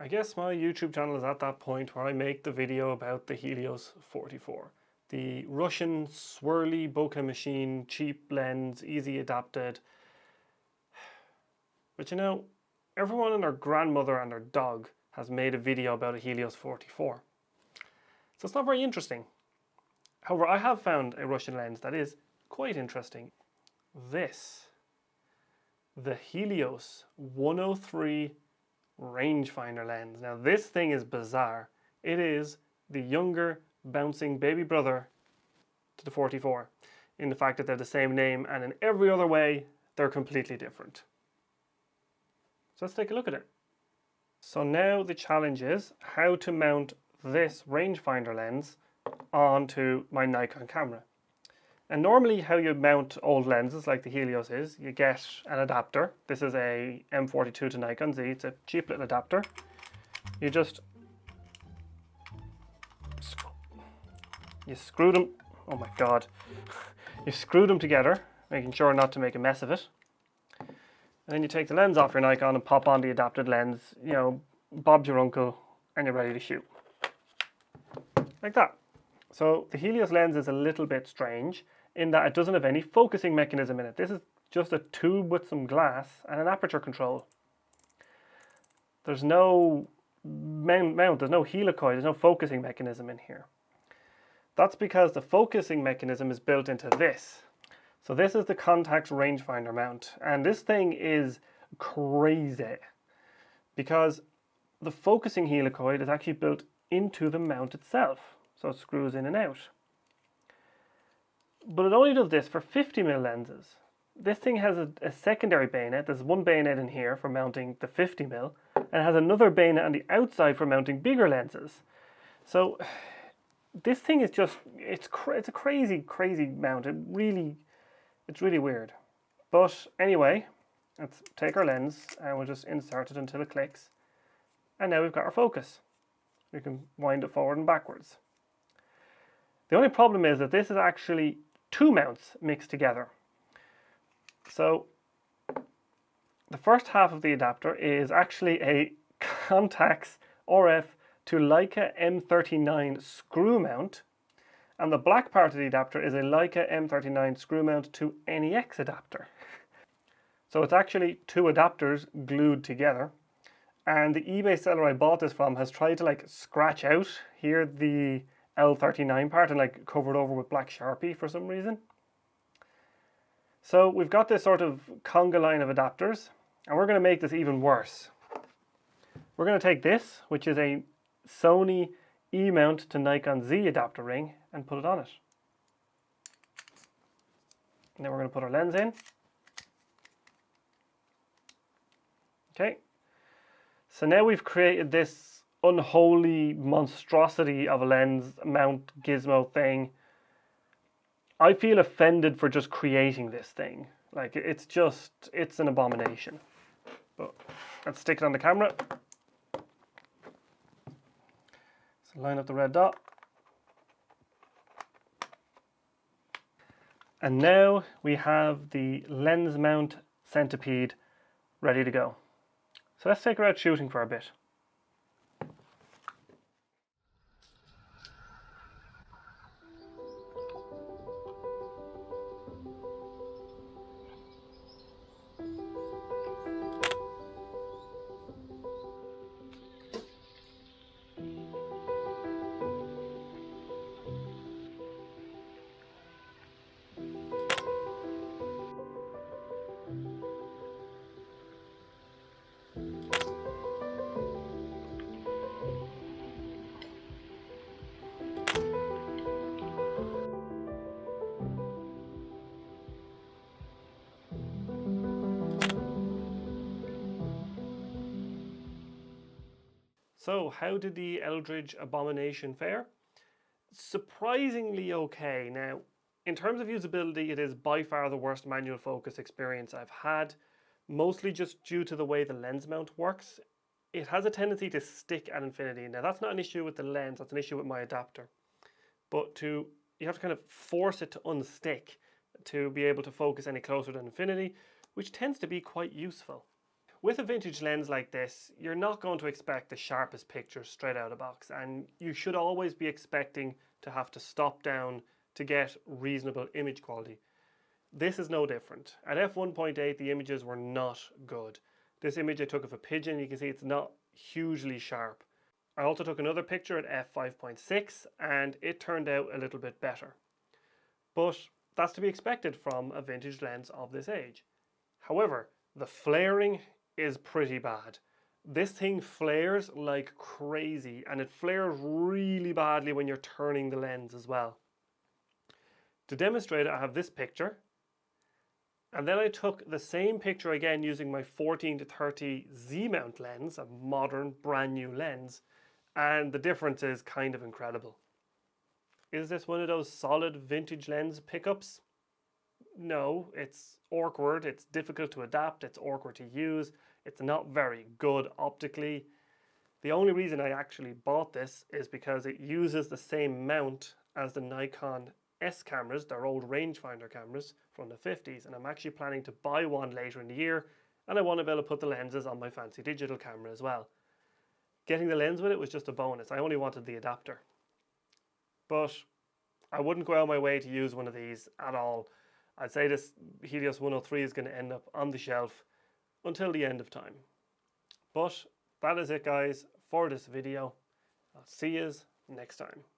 I guess my YouTube channel is at that point where I make the video about the Helios 44. The Russian swirly bokeh machine, cheap lens, easy adapted. But you know, everyone and their grandmother and their dog has made a video about a Helios 44. So it's not very interesting. However, I have found a Russian lens that is quite interesting. This, the Helios 103 Rangefinder lens. Now this thing is bizarre. It is the younger bouncing baby brother to the 44 in the fact that they're the same name, and in every other way they're completely different. So let's take a look at it. So now the challenge is how to mount this rangefinder lens onto my Nikon camera. And normally how you mount old lenses like the Helios is, you get an adapter. This is a M42 to Nikon Z. It's a cheap little adapter. You just screw them, oh my god. You screw them together, making sure not to make a mess of it. And then you take the lens off your Nikon and pop on the adapted lens, you know, Bob's your uncle, and you're ready to shoot. Like that. So the Helios lens is a little bit strange in that it doesn't have any focusing mechanism in it. This is just a tube with some glass and an aperture control. There's no mount, there's no helicoid, there's no focusing mechanism in here. That's because the focusing mechanism is built into this. So this is the Contax rangefinder mount, and this thing is crazy because the focusing helicoid is actually built into the mount itself, so it screws in and out. But it only does this for 50mm lenses. This thing has a secondary bayonet. There's one bayonet in here for mounting the 50mm, and it has another bayonet on the outside for mounting bigger lenses. So this thing is just, it's a crazy mount. It's really weird. But anyway, let's take our lens and we'll just insert it until it clicks. And now we've got our focus. We can wind it forward and backwards. The only problem is that this is actually two mounts mixed together. So the first half of the adapter is actually a Contax RF to Leica M39 screw mount, and the black part of the adapter is a Leica M39 screw mount to NEX adapter. So it's actually two adapters glued together, and the eBay seller I bought this from has tried to like scratch out here the L39 part and like cover it over with black Sharpie for some reason. So we've got this sort of conga line of adapters, and we're going to make this even worse. We're going to take this, which is a Sony E-mount to Nikon Z adapter ring, and put it on it. And then we're going to put our lens in. Okay. So now we've created this unholy monstrosity of a lens mount gizmo thing. I feel offended for just creating this thing. Like, it's an abomination. But let's stick it on the camera. So line up the red dot. And now we have the lens mount centipede ready to go. So let's take her out shooting for a bit. So how did the Eldridge Abomination fare? Surprisingly okay. Now, in terms of usability, it is by far the worst manual focus experience I've had, mostly just due to the way the lens mount works. It has a tendency to stick at infinity. Now, that's not an issue with the lens, that's an issue with my adapter. But you have to kind of force it to unstick to be able to focus any closer than infinity, which tends to be quite useful. With a vintage lens like this, you're not going to expect the sharpest pictures straight out of the box, and you should always be expecting to have to stop down to get reasonable image quality. This is no different. At f1.8 the images were not good. This image I took of a pigeon, you can see it's not hugely sharp. I also took another picture at f5.6 and it turned out a little bit better. But that's to be expected from a vintage lens of this age. However, the flaring is pretty bad. This thing flares like crazy, and it flares really badly when you're turning the lens as well. To demonstrate it, I have this picture, and then I took the same picture again using my 14-30 Z-mount lens, a modern brand new lens, and the difference is kind of incredible. Is this one of those solid vintage lens pickups? No, it's awkward, it's difficult to adapt, it's awkward to use, it's not very good optically. The only reason I actually bought this is because it uses the same mount as the Nikon S cameras, their old rangefinder cameras from the 50s, and I'm actually planning to buy one later in the year, and I want to be able to put the lenses on my fancy digital camera as well. Getting the lens with it was just a bonus, I only wanted the adapter. But I wouldn't go out of my way to use one of these at all. I'd say this Helios 103 is going to end up on the shelf until the end of time. But that is it guys for this video. I'll see you next time.